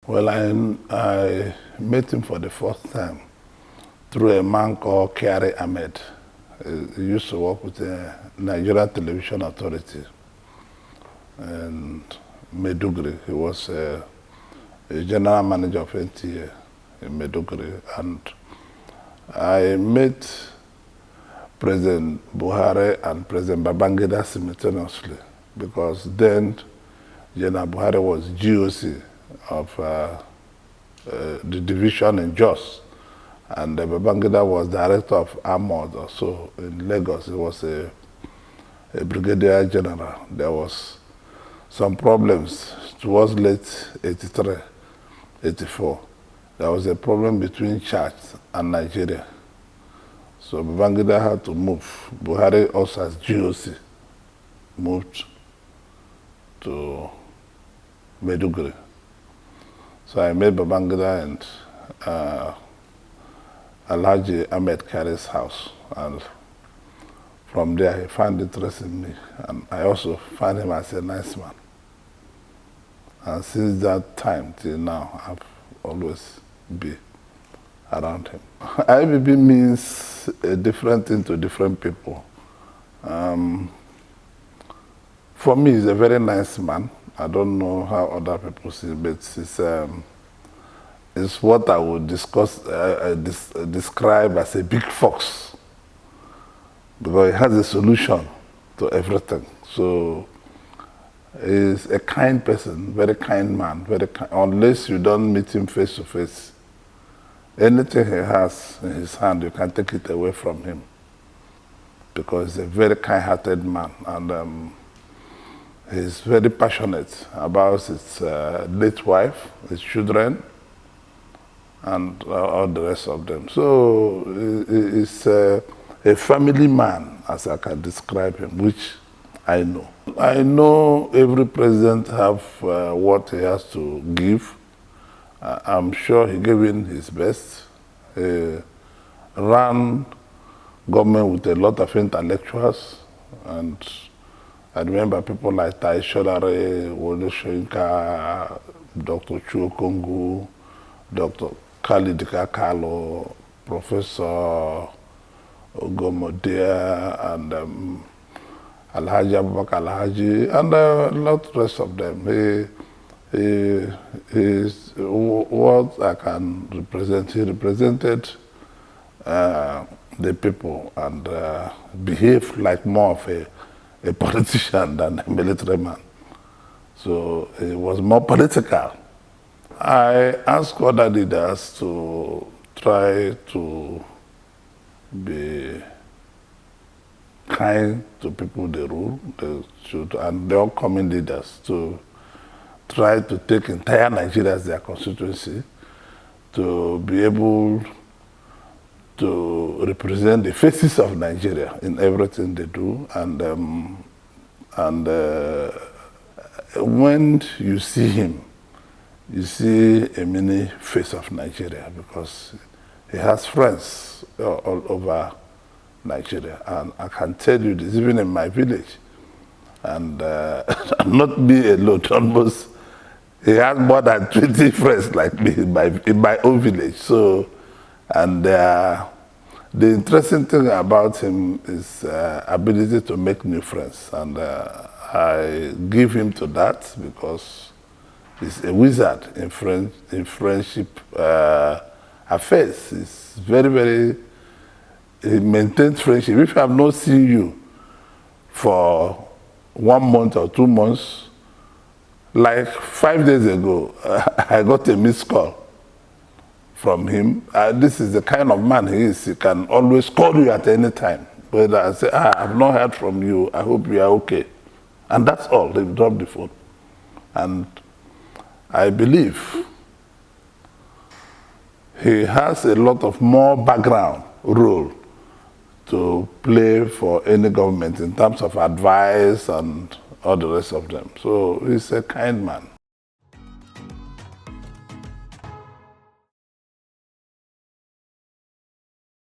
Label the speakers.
Speaker 1: Well, I met him for the first time through a man called Kyari Ahmed. He used to work with the Nigerian Television Authority and Maiduguri. He was a general manager of NTA in Maiduguri. And I met President Buhari and President Babangida simultaneously because then General Buhari was GOC of the division in Jos, and Babangida was director of Armored or so in Lagos. He was a brigadier general. There was some problems towards late 83, 84. There was a problem between Chad and Nigeria. So Babangida had to move. Buhari also as GOC moved to Maiduguri. So I met Babangida and Alhaji Ahmed Kyari's house, and from there he found interest in me, and I also found him as a nice man. And since that time till now, I've always been around him. IBB means a different thing to different people. For me, he's a very nice man. I don't know how other people see it, but it's what I would describe as a big fox, because he has a solution to everything. So he's a kind person, very kind man, very kind. Unless you don't meet him face to face, anything he has in his hand, you can take it away from him, because he's a very kind-hearted man, and he's very passionate about his late wife, his children, and all the rest of them. So he's a family man, as I can describe him, which I know. I know every president have what he has to give. I'm sure he gave in his best. He ran government with a lot of intellectuals, and I remember people like Tai Shodare, Wole Soyinka, Dr. Chukwukongu, Dr. Kalu, Professor Ogomodea, and Alhaji Abubakar Alhaji, and a lot of the rest of them. He is what I can represent. He represented the people and behaved like more of a politician than a military man. So he was more political. I ask other leaders to try to be kind to people they rule, and the upcoming leaders to try to take entire Nigeria as their constituency, to be able to represent the faces of Nigeria in everything they do, and when you see him, you see a mini face of Nigeria, because he has friends all over Nigeria, and I can tell you this, even in my village, and not me alone, almost, he has more than 20 friends like me in my own village. So, and the interesting thing about him is ability to make new friends, and I give him to that because he's a wizard in friendship affairs. He's very, he maintains friendship. If I have not seen you for 1 month or 2 months, like 5 days ago, I got a missed call from him. This is the kind of man he is. He can always call you at any time. But I say, I've not heard from you. I hope you are okay. And that's all. They drop the phone. And I believe he has a lot of more background role to play for any government in terms of advice and all the rest of them. So he's a kind man.